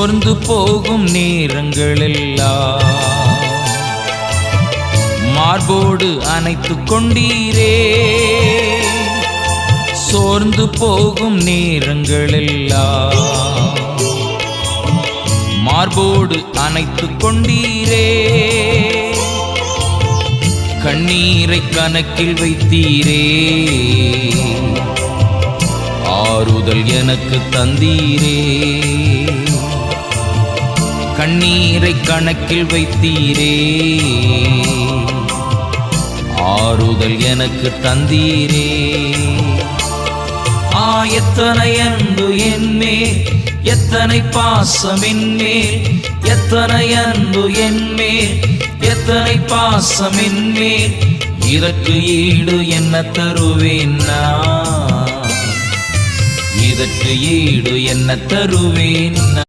சோர்ந்து போகும் நேரங்களெல்லாம் மார்போடு அணைத்துக் கொண்டீரே. சோர்ந்து போகும் நேரங்களெல்லாம் மார்போடு அணைத்துக் கொண்டீரே. கண்ணீரை கணக்கில் வைத்தீரே, ஆறுதல் எனக்கு தந்தீரே. கண்ணீரை கணக்கில் வைத்தீரே, ஆறுதல் எனக்கு தந்தீரே. எத்தனை அன்பு என்மேல், எத்தனை பாசம் என்மேல், எத்தனை அன்பு என்மேல், எத்தனை பாசம் என்மேல். இதற்கு ஈடு என்ன தருவேன் நான், இதற்கு ஈடு என்ன தருவேன் நான்.